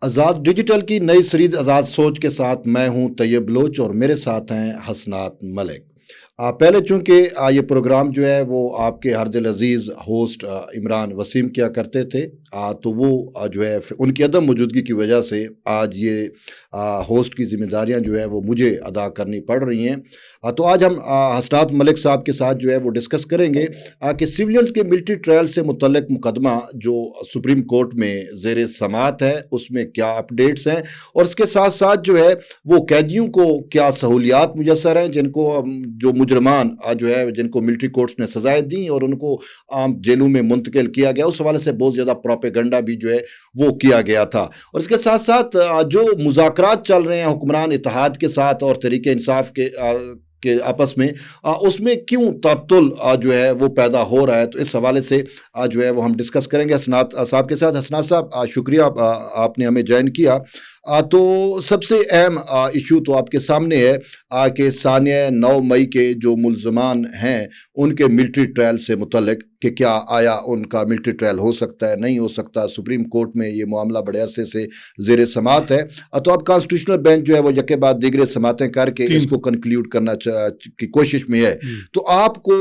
آزاد digital کی نئی series آزاد سوچ کے ساتھ میں ہوں طیب بلوچ اور میرے ساتھ ہیں حسنات ملک۔ پہلے چونکہ یہ پروگرام جو ہے وہ آپ کے ہر دل عزیز ہوسٹ عمران وسیم کیا کرتے تھے، تو وہ جو ہے ان کی عدم موجودگی کی وجہ سے آج یہ ہوسٹ کی ذمہ داریاں جو ہے وہ مجھے ادا کرنی پڑ رہی ہیں۔ تو آج ہم حسنات ملک صاحب کے ساتھ جو ہے وہ ڈسکس کریں گے کہ سویلینز کے ملٹری ٹرائل سے متعلق مقدمہ جو سپریم کورٹ میں زیر سماعت ہے اس میں کیا اپڈیٹس ہیں، اور اس کے ساتھ ساتھ جو ہے وہ قیدیوں کو کیا سہولیات میسر ہیں جن کو جو مجرمان جو ہے جن کو ملٹری کورٹس نے سزائیں دیں اور ان کو عام جیلوں میں منتقل کیا گیا، اس حوالے سے بہت زیادہ پروپیگنڈا بھی جو ہے وہ کیا گیا تھا۔ اور اس کے ساتھ ساتھ جو مذاکرات چل رہے ہیں حکمران اتحاد کے ساتھ اور تحریک انصاف کے آپس میں، اس میں کیوں تعطل جو ہے وہ پیدا ہو رہا ہے، تو اس حوالے سے جو ہے وہ ہم ڈسکس کریں گے حسنات صاحب کے ساتھ۔ حسنات صاحب شکریہ آپ نے ہمیں جوائن کیا۔ تو سب سے اہم ایشو تو آپ کے سامنے ہے کہ ثانیہ 9 مئی کے جو ملزمان ہیں ان کے ملٹری ٹرائل سے متعلق کہ کیا آیا ان کا ملٹری ٹرائل ہو سکتا ہے نہیں ہو سکتا۔ سپریم کورٹ میں یہ معاملہ بڑے عرصے سے زیر سماعت ہے، تو اب کانسٹیٹیوشنل بینچ جو ہے وہ یکے بعد دیگرے سماعتیں کر کے اس کو کنکلیوڈ کرنا کی کوشش میں ہے۔ تو آپ کو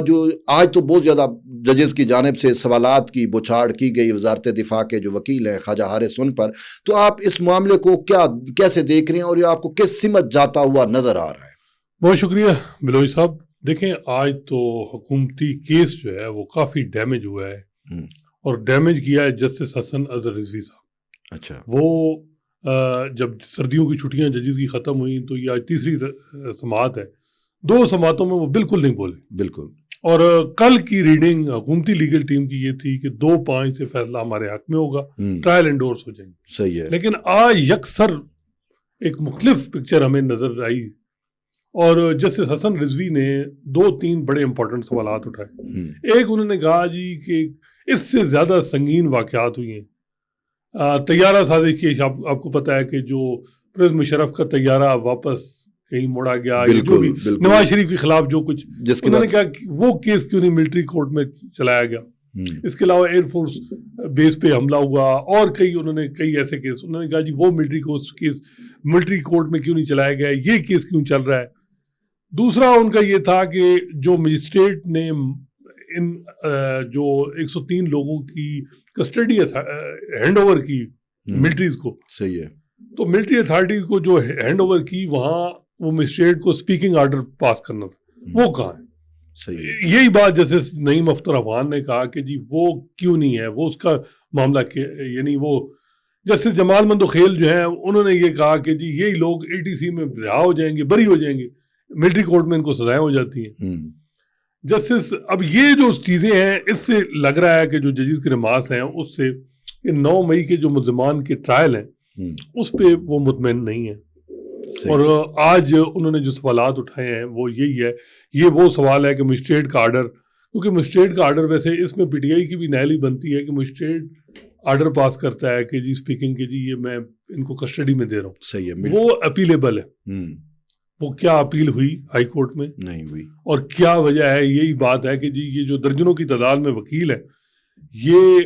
جو آج تو بہت زیادہ ججز کی جانب سے سوالات کی بچھاڑ کی گئی وزارت دفاع کے جو وکیل ہیں خواجہ حارث ان پر، تو آپ اس معاملے کو کیسے دیکھ رہے ہیں اور یہ آپ کو کس سمت جاتا ہوا نظر آ رہا ہے؟ بہت شکریہ بلوچ صاحب۔ دیکھیں آج تو حکومتی کیس جو ہے وہ کافی ڈیمیج ہوا ہے، اور ڈیمیج کیا ہے جسٹس حسن اظہر رضوی صاحب۔ اچھا، وہ جب سردیوں کی چھٹیاں ججز کی ختم ہوئیں تو یہ آج تیسری سماعت ہے، 2 سماعتوں میں وہ بالکل نہیں بولے۔ بالکل۔ اور کل کی ریڈنگ حکومتی لیگل ٹیم کی یہ تھی کہ 2-5 سے فیصلہ ہمارے حق میں ہوگا، ٹرائل انڈورس ہو جائیں گے۔ صحیح ہے۔ لیکن آج یکسر ایک مختلف پکچر ہمیں نظر آئی، اور جسٹس حسن رضوی نے 2-3 بڑے امپورٹنٹ سوالات اٹھائے۔ ایک انہوں نے کہا جی کہ اس سے زیادہ سنگین واقعات ہوئی ہیں، طیارہ سازش کی، آپ کو پتہ ہے کہ جو پرویز مشرف کا طیارہ واپس کہیں موڑا گیا، جو بھی نواز شریف کے خلاف جو کچھ انہوں نے کہا وہ کیس کیوں نہیں ملٹری کورٹ میں چلایا گیا۔ اس کے علاوہ ایئر فورس بیس پہ حملہ ہوا، اور انہوں نے کئی ایسے کیس، انہوں نے کہا جی وہ ملٹری کورٹ میں کیوں نہیں چلایا گیا، یہ کیس کیوں چل رہا ہے۔ دوسرا ان کا یہ تھا کہ جو مجسٹریٹ نے ان جو 103 لوگوں کی کسٹڈی ہینڈ اوور کی ملٹریز کو، صحیح ہے، تو ملٹری اتھارٹیز کو جو ہینڈ اوور کی وہاں وہ مجسٹریٹ کو اسپیکنگ آرڈر پاس کرنا تھا، وہ کہاں ہے؟ صحیح۔ یہی بات جیسے نعیم اختر افغان نے کہا کہ جی وہ کیوں نہیں ہے، وہ اس کا معاملہ یعنی وہ جیسے جمال مندوخیل جو ہیں انہوں نے یہ کہا کہ جی یہی لوگ ATC میں رہا ہو جائیں گے، بری ہو جائیں گے، ملٹری کورٹ میں ان کو سزائیں ہو جاتی ہیں۔ جسٹس اب یہ جو چیزیں ہیں اس سے لگ رہا ہے کہ جو ججز کے نماز ہیں اس سے 9 مئی کے جو ملزمان کے ٹرائل ہیں اس پہ وہ مطمئن نہیں ہیں۔ اور آج انہوں نے جو سوالات اٹھائے ہیں وہ یہی ہے، یہ وہ سوال ہے کہ مجسٹریٹ کا آرڈر، کیونکہ مجسٹریٹ کا آرڈر ویسے اس میں PTI کی بھی نہلی بنتی ہے کہ مجسٹریٹ آرڈر پاس کرتا ہے کہ جی اسپیکنگ کے جی یہ میں ان کو کسٹڈی میں دے رہا ہوں، صحیح ہے، وہ اپیلیبل ہے۔ وہ کیا اپیل ہوئی ہائی کورٹ میں نہیں ہوئی، اور کیا وجہ ہے؟ یہی بات ہے کہ جی یہ جو درجنوں کی تعداد میں وکیل ہیں یہ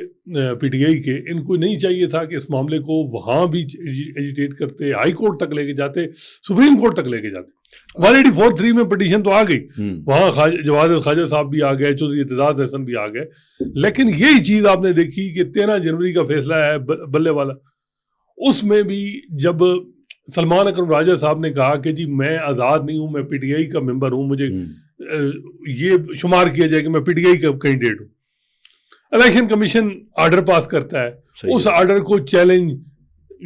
PTI کے، ان کو نہیں چاہیے تھا کہ اس معاملے کو وہاں بھی ایجیٹیٹ کرتے، ہائی کورٹ تک لے کے جاتے، سپریم کورٹ تک لے کے جاتے۔ 184(3) میں پٹیشن تو آ گئی، وہاں جواد خواجہ صاحب بھی آ گئے، چودھری اعتزاز احسن بھی آ گئے، لیکن یہی چیز آپ نے دیکھی کہ 13 جنوری کا فیصلہ ہے بلے والا، اس میں بھی جب سلمان اکرم راجہ صاحب نے کہا کہ جی میں آزاد نہیں ہوں، میں PTI کا ممبر ہوں، مجھے یہ شمار کیا جائے کہ میں PTI کا کینڈیڈیٹ ہوں، الیکشن کمیشن آرڈر پاس کرتا ہے، اس آرڈر کو چیلنج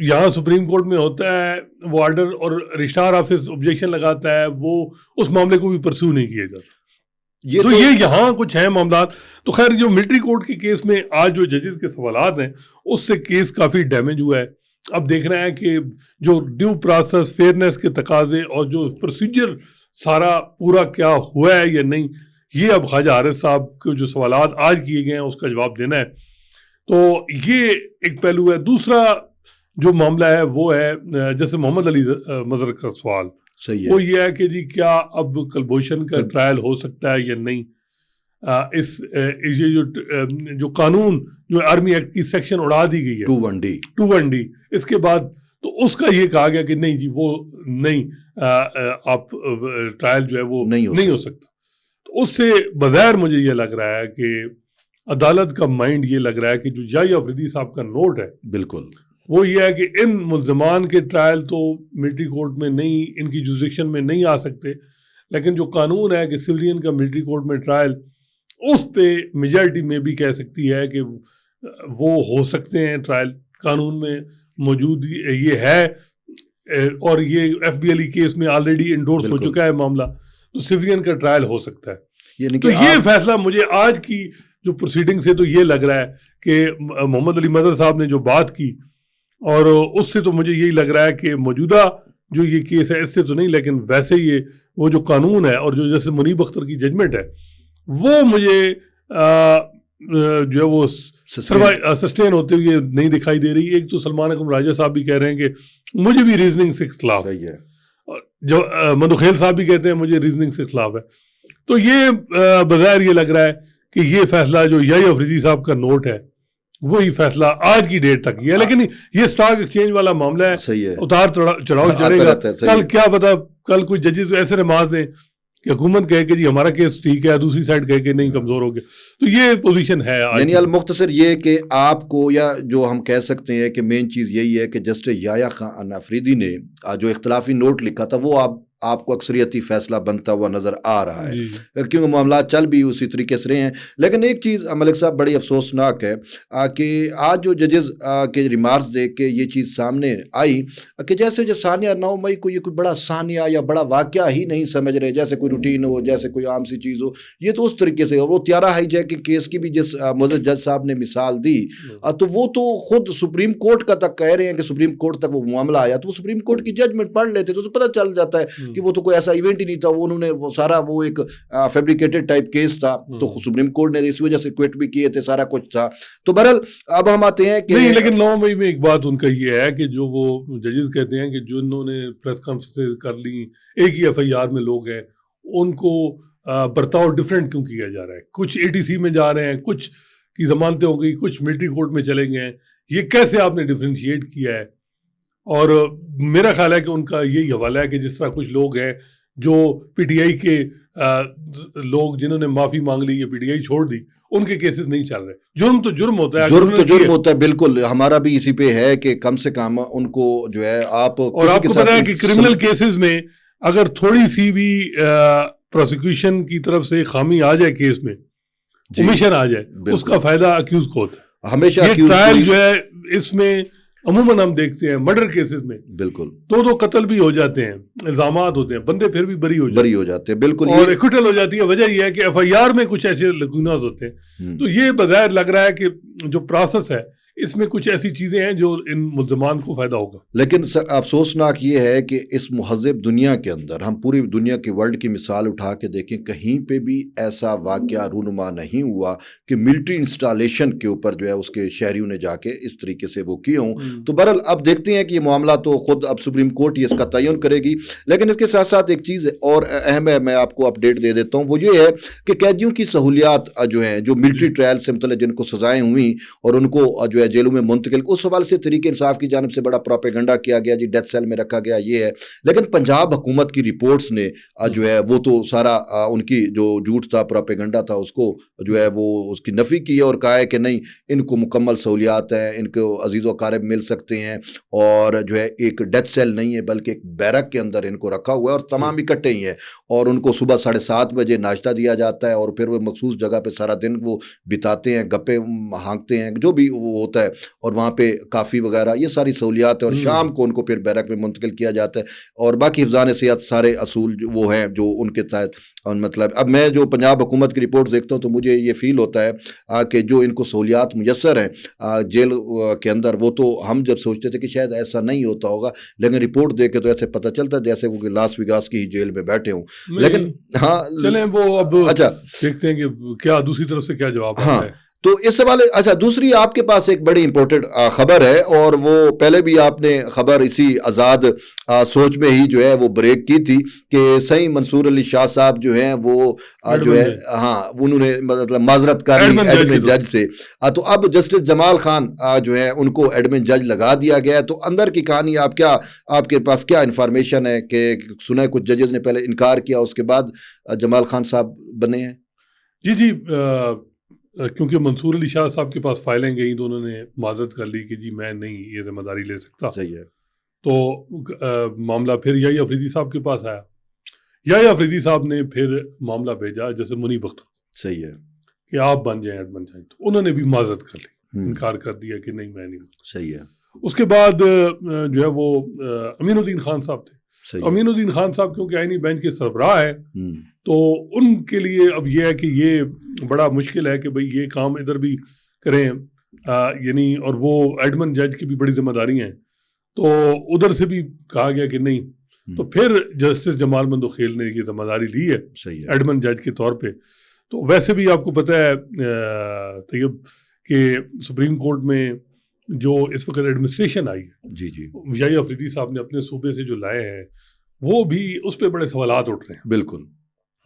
یہاں سپریم کورٹ میں ہوتا ہے وہ آرڈر، اور رجسٹرار آفس آبجیکشن لگاتا ہے، وہ اس معاملے کو بھی پرسیو نہیں کیا جاتا۔ تو یہ یہاں کچھ ہیں معاملات۔ تو خیر جو ملٹری کورٹ کے کیس میں آج جو ججز کے سوالات ہیں اس سے کیس کافی ڈیمیج ہوا ہے۔ اب دیکھ رہے ہیں کہ جو ڈیو پروسیس، فیئرنیس کے تقاضے اور جو پروسیجر سارا پورا کیا ہوا ہے یا نہیں، یہ اب خواجہ حارث صاحب کے جو سوالات آج کیے گئے ہیں اس کا جواب دینا ہے۔ تو یہ ایک پہلو ہے۔ دوسرا جو معاملہ ہے وہ ہے جیسے محمد علی مظہر کا سوال، وہ یہ ہے کہ جی کیا اب کلبھوشن کا ٹرائل ہو سکتا ہے یا نہیں۔ جو قانون جو آرمی ایکٹ کی سیکشن اڑا دی گئی ہے 21D اس کے بعد تو اس کا یہ کہا گیا کہ نہیں جی وہ نہیں آپ ٹرائل جو ہے وہ نہیں ہو سکتا. تو اس سے بظاہر مجھے یہ لگ رہا ہے کہ عدالت کا مائنڈ یہ لگ رہا ہے کہ جو یحییٰ افریدی صاحب کا نوٹ ہے بالکل وہ یہ ہے کہ ان ملزمان کے ٹرائل تو ملٹری کورٹ میں نہیں, ان کی جوریسڈکشن میں نہیں آ سکتے, لیکن جو قانون ہے کہ سویلین کا ملٹری کورٹ میں ٹرائل اس پہ میجارٹی میں بھی کہہ سکتی ہے کہ وہ ہو سکتے ہیں ٹرائل, قانون میں موجود یہ ہے, اور یہ FBLE کیس میں آلریڈی انڈورس ہو چکا ہے معاملہ, تو سویلین کا ٹرائل ہو سکتا ہے. یعنی تو یہ فیصلہ مجھے آج کی جو پروسیڈنگ سے تو یہ لگ رہا ہے کہ محمد علی مظہر صاحب نے جو بات کی, اور اس سے تو مجھے یہی لگ رہا ہے کہ موجودہ جو یہ کیس ہے اس سے تو نہیں, لیکن ویسے یہ وہ جو قانون ہے اور جو جیسے منیب اختر کی ججمنٹ ہے وہ مجھے جو ہے وہ سسٹین ہوتے ہوئے نہیں دکھائی دے رہی. ایک تو سلمان اکرم راجہ صاحب بھی کہہ رہے ہیں کہ مجھے بھی ریزننگ سے اختلاف ہے, جو مدوخیل صاحب بھی کہتے ہیں مجھے ریزننگ سے اختلاف ہے. تو یہ بظاہر یہ لگ رہا ہے کہ یہ فیصلہ جو یحییٰ افریدی صاحب کا نوٹ ہے وہی فیصلہ آج کی ڈیٹ تک یہ ہے, لیکن یہ سٹاک ایکسچینج والا معاملہ ہے, اتار چڑھاؤ چڑھے گا. کل کیا پتا کل کوئی ججز ایسے نماز دیں کہ حکومت کہے کہ جی ہمارا کیس ٹھیک ہے, دوسری سائڈ کہے کہ نہیں کمزور ہو گیا. تو یہ پوزیشن ہے. یعنی المختصر یہ کہ آپ کو, یا جو ہم کہہ سکتے ہیں کہ مین چیز یہی ہے کہ جسٹس یحییٰ خان افریدی نے جو اختلافی نوٹ لکھا تھا وہ آپ کو اکثریتی فیصلہ بنتا ہوا نظر آ رہا ہے, کیونکہ معاملات چل بھی اسی طریقے سے رہے ہیں. لیکن ایک چیز ملک صاحب بڑی افسوسناک ہے کہ آج جو ججز کے ریمارکس دیکھ کے یہ چیز سامنے آئی کہ جیسے جو ثانیہ 9 مئی کو یہ کوئی بڑا ثانیہ یا بڑا واقعہ ہی نہیں سمجھ رہے, جیسے کوئی روٹین ہو, جیسے کوئی عام سی چیز ہو. یہ تو اس طریقے سے, اور وہ طیارہ ہائی جیکنگ کیس کی بھی جس معزز جج صاحب نے مثال دی تو وہ تو خود سپریم کورٹ کا تک کہہ رہے ہیں کہ سپریم کورٹ تک وہ معاملہ آیا تو وہ سپریم کورٹ کی ججمنٹ پڑھ لیتے تو پتہ چل جاتا ہے کہ وہ تو کوئی ایسا ایونٹ ہی نہیں تھا, انہوں نے وہ سارا وہ ایک فیبریکیٹڈ ٹائپ کیس تھا, تو سپریم کورٹ نے اس وجہ سے کوئٹ بھی کیے تھے, سارا کچھ تھا. تو بہرحال اب ہم آتے ہیں کہ نہیں, لیکن 9 مئی میں ایک بات ان کا یہ ہے کہ جو وہ ججز کہتے ہیں کہ جو انہوں نے پریس کانفرنس کر لی, ایک ہی FIR میں لوگ ہیں, ان کو برتاؤ ڈفرینٹ کیوں کیا جا رہا ہے, کچھ ATC میں جا رہے ہیں, کچھ کی ضمانتیں ہو گئی, کچھ ملٹری کورٹ میں چلے گئے ہیں, یہ کیسے آپ نے ڈفرینشیٹ کیا ہے؟ اور میرا خیال ہے کہ ان کا یہی حوالہ ہے کہ جس طرح کچھ لوگ ہیں جو PTI کے لوگ جنہوں نے معافی مانگ لی یا PTI چھوڑ دی, ان کے کیسز نہیں چل رہے. جرم تو جرم ہوتا ہے, جرم ہوتا ہے, بالکل. ہمارا بھی اسی پہ ہے کہ کم سے کم ان کو جو ہے آپ اور آپ کو پتا ہے کہ کرمنل کیسز میں اگر تھوڑی سی بھی پروسیکیوشن کی طرف سے خامی آ جائے کیس میں, اومیشن آ جائے, اس کا فائدہ اکیوز کو ہوتا ہے ہمیشہ. یہ ٹرائل جو ہے اس میں عموماً ہم دیکھتے ہیں مرڈر کیسز میں بالکل 2 قتل بھی ہو جاتے ہیں, الزامات ہوتے ہیں, بندے پھر بھی بری ہو جاتے ہیں بالکل, اور ایکوٹل ہو جاتی ہے. وجہ یہ ہے کہ FIR میں کچھ ایسے لکوناز ہوتے ہیں. تو یہ بظاہر لگ رہا ہے کہ جو پروسیس ہے اس میں کچھ ایسی چیزیں ہیں جو ان ملزمان کو فائدہ ہوگا. لیکن افسوسناک یہ ہے کہ اس مہذب دنیا کے اندر ہم پوری دنیا کے ورلڈ کی مثال اٹھا کے دیکھیں, کہیں پہ بھی ایسا واقعہ رونما نہیں ہوا کہ ملٹری انسٹالیشن کے اوپر جو ہے اس کے شہریوں نے جا کے اس طریقے سے وہ کیے ہوں. تو بہرحال اب دیکھتے ہیں کہ یہ معاملہ تو خود اب سپریم کورٹ ہی اس کا تعین کرے گی. لیکن اس کے ساتھ ساتھ ایک چیز اور اہم ہے, میں آپ کو اپڈیٹ دے دیتا ہوں, وہ یہ ہے کہ قیدیوں کی سہولیات جو ہیں, جو ملٹری ٹرائل سے متعلق جن کو سزائیں ہوئیں اور ان کو جو ہے جیلوں میں منتقل, اس حوالے سے تحریک انصاف کی جانب سے بڑا پروپیگنڈا کیا گیا, جی ڈیتھ سیل میں رکھا گیا, یہ ہے. لیکن پنجاب حکومت کی رپورٹس نے جو ہے وہ تو سارا ان کی جو جھوٹ تھا, پروپیگنڈا تھا, اس کو جو ہے وہ اس کی نفی کی ہے اور کہا ہے کہ نہیں, ان کو مکمل سہولیات ہیں, ان کو عزیز و اقارب مل سکتے ہیں, اور جو ہے ایک ڈیتھ سیل نہیں ہے بلکہ ایک بیرک کے اندر ان کو رکھا ہوا ہے, اور تمام اکٹھے ہی ہیں, اور ان کو صبح 7:30 بجے ناشتہ دیا جاتا ہے, اور پھر وہ مخصوص جگہ پہ سارا دن وہ بتاتے ہیں, گپے ہانکتے ہیں, جو بھی وہ ہوتا ہے, اور وہاں پہ کافی وغیرہ یہ ساری سہولیات ہیں, اور شام کو ان کو پھر بیرک میں منتقل کیا جاتا ہے, اور باقی حفظان صحت سارے اصول وہ ہیں جو ان کے تحت. اور مطلب اب میں جو پنجاب حکومت کی رپورٹ دیکھتا ہوں تو مجھے یہ فیل ہوتا ہے کہ جو ان کو سہولیات میسر ہیں جیل کے اندر, وہ تو ہم جب سوچتے تھے کہ شاید ایسا نہیں ہوتا ہوگا, لیکن رپورٹ دیکھ کے تو ایسے پتہ چلتا ہے جیسے وہ لاس ویگاس کی ہی جیل میں بیٹھے ہوں. لیکن ہاں چلیں وہ اب اچھا دیکھتے ہیں کہ کیا دوسری طرف سے کیا جواب آتا ہے. تو اس حوالے اچھا دوسری آپ کے پاس ایک بڑی امپورٹنٹ خبر ہے، اور وہ پہلے بھی آپ نے خبر اسی آزاد سوچ میں ہی جو ہے وہ بریک کی تھی کہ سید منصور علی شاہ صاحب جو ہیں وہ جو ہے ہاں انہوں نے مطلب معذرت کر لی ایڈمن جج سے، تو اب جسٹس جمال خان جو ہے ان کو ایڈمن جج لگا دیا گیا ہے۔ تو اندر کی کہانی آپ کے پاس کیا انفارمیشن ہے کہ سنا ہے کچھ ججز نے پہلے انکار کیا اس کے بعد جمال خان صاحب بنے ہیں؟ جی کیونکہ منصور علی شاہ صاحب کے پاس فائلیں گئیں تو انہوں نے معذرت کر لی کہ جی میں نہیں یہ ذمہ داری لے سکتا۔ صحیح ہے۔ تو معاملہ پھر یحییٰ افریدی صاحب کے پاس آیا، یحییٰ افریدی صاحب نے پھر معاملہ بھیجا جیسے منیب اختر، صحیح ہے، کہ آپ بن جائیں ایڈمن جائیں، تو انہوں نے بھی معذرت کر لی، انکار کر دیا کہ نہیں میں نہیں۔ صحیح ہے۔ اس کے بعد جو ہے وہ امین الدین خان صاحب تھے۔ امین الدین خان صاحب کیونکہ آئینی بینچ کے سربراہ ہے تو ان کے لیے اب یہ ہے کہ یہ بڑا مشکل ہے کہ بھئی یہ کام ادھر بھی کریں، یعنی اور وہ ایڈمن جج کی بھی بڑی ذمہ داری ہیں، تو ادھر سے بھی کہا گیا کہ نہیں۔ تو پھر جسٹس جمال مندوخیل نے یہ ذمہ داری لی ہے ایڈمن جج کے طور پہ۔ تو ویسے بھی آپ کو پتہ ہے طیب کہ سپریم کورٹ میں جو اس وقت ایڈمنسٹریشن آئی ہے، جی یحییٰ افریدی صاحب نے اپنے صوبے سے جو لائے ہیں وہ بھی اس پہ بڑے سوالات اٹھ رہے ہیں۔ بالکل،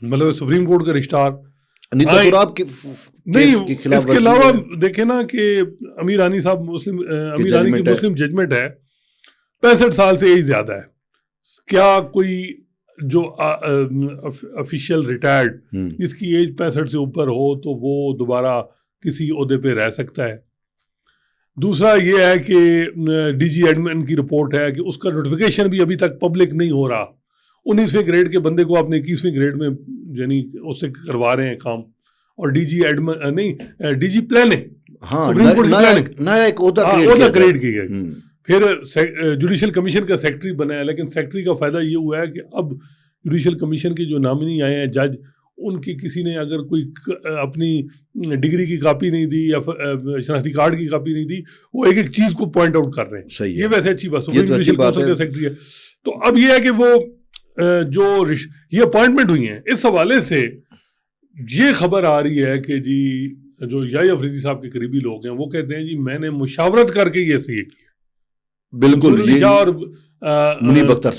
مطلب سپریم کورٹ کا رشتار نہیں، اس کے علاوہ دیکھیں نا کہ امیر رانی صاحب امیر رانی کی مسلم ججمنٹ ہے 65 سال سے یہی زیادہ ہے، کیا کوئی جو آفیشیل ریٹائرڈ جس کی ایج 65 سے اوپر ہو تو وہ دوبارہ کسی عہدے پہ رہ سکتا ہے؟ دوسرا یہ ہے کہ ڈی جی ایڈمن کی رپورٹ ہے کہ اس کا نوٹیفیکیشن بھی ابھی تک پبلک نہیں ہو رہا، 19ویں گریڈ کے بندے کو آپ نے 21ویں گریڈ میں یعنی اس سے کروا رہے ہیں کام، اور ڈی جی ایڈمن نہیں ڈی جی پلاننگ نیا ایک عہدہ کریٹ کی گئی، پھر جوڈیشل کمیشن کا سیکرٹری بنا ہے، لیکن سیکرٹری کا فائدہ یہ ہوا ہے کہ اب جوڈیشل کمیشن کے جو نامنی آئے ہیں جج، ان کی کسی نے اگر کوئی اپنی ڈگری کی کاپی نہیں دی یا شناختی کارڈ کی کاپی نہیں دی، وہ ایک ایک چیز کو پوائنٹ آؤٹ کر رہے ہیں۔ یہ ویسے اچھی بات ہے، سیکرٹری ہے۔ تو اب یہ ہے کہ وہ جو یہ اپوائنٹمنٹ ہوئی ہیں اس حوالے سے یہ خبر آ رہی ہے کہ جی جو یحییٰ افریدی صاحب کے قریبی لوگ ہیں وہ کہتے ہیں جی میں نے مشاورت کر کے یہ صحیح کیا۔ بالکل، اور منیب اختر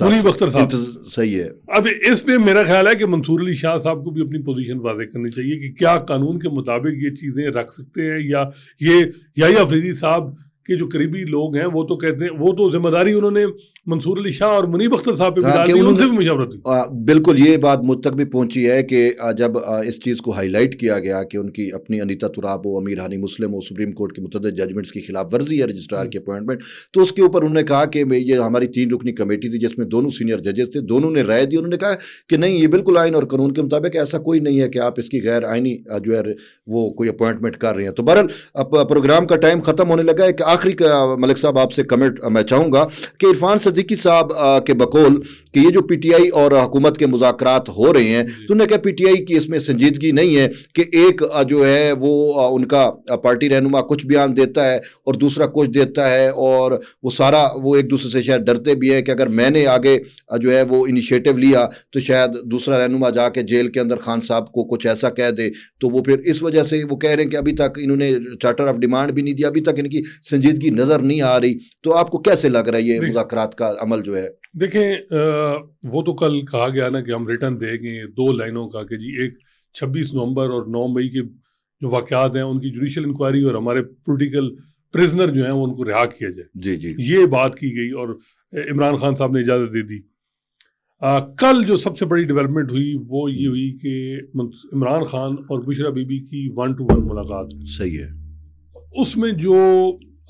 صاحب صحیح ہے۔ اب اس پہ میرا خیال ہے کہ منصور علی شاہ صاحب کو بھی اپنی پوزیشن واضح کرنی چاہیے کہ کیا قانون کے مطابق یہ چیزیں رکھ سکتے ہیں، یا یہ یحییٰ افریدی صاحب کے جو قریبی لوگ ہیں وہ تو کہتے ہیں وہ تو ذمہ داری انہوں نے منصور علی شاہ اور منیب اختر صاحب پہ ڈال دی، ان سے بھی مشاورت ہوئی۔ بالکل، یہ بات مجھ تک بھی پہنچی ہے کہ جب اس چیز کو ہائی لائٹ کیا گیا کہ ان کی اپنی انیتا تراب و امیر ہانی مسلم و سپریم کورٹ کی متعدد ججمنٹس کی خلاف ورزی ہے رجسٹرار کی اپوائنٹمنٹ، تو اس کے اوپر انہوں نے کہا کہ یہ ہماری 3 رکنی کمیٹی تھی جس میں دونوں سینئر ججز تھے، دونوں نے رائے دی، انہوں نے کہا کہ نہیں یہ بالکل آئین اور قانون کے مطابق ایسا کوئی نہیں ہے کہ آپ اس کی غیر آئینی جو ہے وہ کوئی اپوائنٹمنٹ کر رہے ہیں۔ تو بہرحال پروگرام کا ٹائم ختم ہونے لگا ہے کہ آخری ملک صاحب آپ سے کمنٹ میں چاہوں گا کہ عرفان صدیقی صاحب کے بقول کہ یہ جو پی ٹی آئی اور حکومت کے مذاکرات ہو رہے ہیں، تو انہیں کہا پی ٹی آئی کی اس میں سنجیدگی نہیں ہے کہ ایک جو ہے وہ ان کا پارٹی رہنما کچھ بیان دیتا ہے اور دوسرا کچھ دیتا ہے، اور وہ سارا وہ ایک دوسرے سے شاید ڈرتے بھی ہیں کہ اگر میں نے آگے جو ہے وہ انیشیٹو لیا تو شاید دوسرا رہنما جا کے جیل کے اندر خان صاحب کو کچھ ایسا کہہ دے، تو وہ پھر اس وجہ سے وہ کہہ رہے ہیں کہ ابھی تک انہوں نے چارٹر آف ڈیمانڈ بھی نہیں دیا، ابھی تک ان کی سنجیدگی نظر نہیں آ رہی۔ تو آپ کو کیسے لگ رہا ہے یہ مذاکرات کا عمل جو ہے؟ دیکھیں وہ تو کل کہا گیا نا کہ ہم ریٹرن دیں گے 2 لائنوں کا کہ جی ایک 26 نومبر اور 9 مئی کے جو واقعات ہیں ان کی جوڈیشل انکوائری اور ہمارے پولیٹیکل پریزنر جو ہیں وہ ان کو رہا کیا جائے، جی یہ بات کی گئی اور عمران خان صاحب نے اجازت دے دی۔ کل جو سب سے بڑی ڈیولپمنٹ ہوئی وہ یہ ہوئی کہ عمران خان اور بشرا بی بی کی 1-to-1 ملاقات، صحیح ہے۔ اس میں جو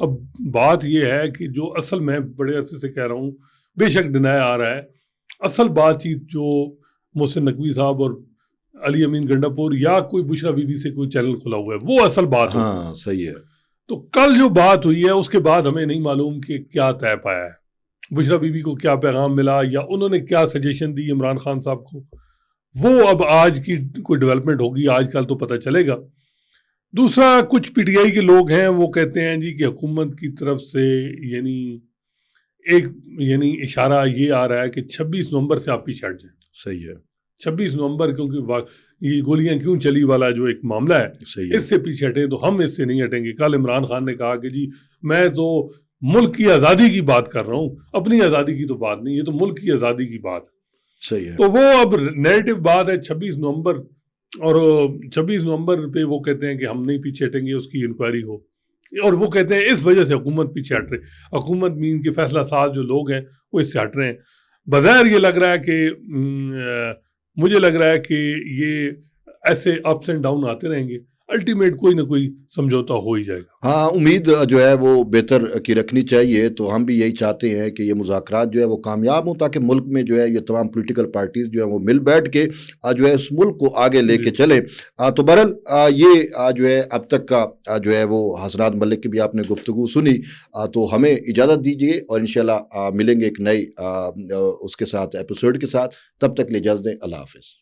اب بات یہ ہے کہ جو اصل میں بڑے عرصے سے کہہ رہا ہوں، بے شک ڈنایا آ رہا ہے، اصل بات چیت جو محسن نقوی صاحب اور علی امین گنڈا پور یا کوئی بشرا بی بی سے کوئی چینل کھلا ہوا ہے وہ اصل بات ہے۔ ہاں صحیح ہے۔ تو کل جو بات ہوئی ہے اس کے بعد ہمیں نہیں معلوم کہ کیا طے پایا ہے، بشرا بی بی کو کیا پیغام ملا یا انہوں نے کیا سجیشن دی عمران خان صاحب کو، وہ اب آج کی کوئی ڈیولپمنٹ ہوگی، آج کل تو پتہ چلے گا۔ دوسرا کچھ پی ٹی آئی کے لوگ ہیں وہ کہتے ہیں جی کہ حکومت کی طرف سے یعنی اشارہ یہ آ رہا ہے کہ 26 نومبر سے آپ پیچھے ہٹ جائیں۔ صحیح ہے۔ 26 نومبر کیونکہ یہ گولیاں کیوں چلی والا جو ایک معاملہ ہے صحیح ہے. اس سے پیچھے ہٹیں تو ہم اس سے نہیں ہٹیں گے. کل عمران خان نے کہا کہ جی میں تو ملک کی آزادی کی بات کر رہا ہوں، اپنی آزادی کی تو بات نہیں، یہ تو ملک کی آزادی کی بات ہے. صحیح ہے. تو وہ اب نیریٹو بات ہے 26 نومبر، اور 26 نومبر پہ وہ کہتے ہیں کہ ہم نہیں پیچھے ہٹیں گے، اس کی انکوائری ہو، اور وہ کہتے ہیں اس وجہ سے حکومت پیچھے ہٹ رہی. حکومت مین کے فیصلہ ساز جو لوگ ہیں وہ اس سے ہٹ رہے ہیں. بظاہر یہ لگ رہا ہے کہ مجھے لگ رہا ہے کہ یہ ایسے اپس اینڈ ڈاؤن آتے رہیں گے، الٹیمیٹ کوئی نہ کوئی سمجھوتا ہو ہی جائے گا. ہاں، امید جو ہے وہ بہتر کی رکھنی چاہیے. تو ہم بھی یہی چاہتے ہیں کہ یہ مذاکرات جو ہے وہ کامیاب ہوں، تاکہ ملک میں جو ہے یہ تمام پولیٹیکل پارٹیز جو ہیں وہ مل بیٹھ کے جو ہے اس ملک کو آگے لے کے چلیں. تو بہرحال یہ جو ہے اب تک کا جو ہے وہ حسنات ملک کی بھی آپ نے گفتگو سنی. تو ہمیں اجازت دیجیے اور انشاءاللہ ملیں گے ایک نئی اس کے ساتھ ایپیسوڈ کے ساتھ. تب تک کے لیے اجازت دیں. اللہ حافظ.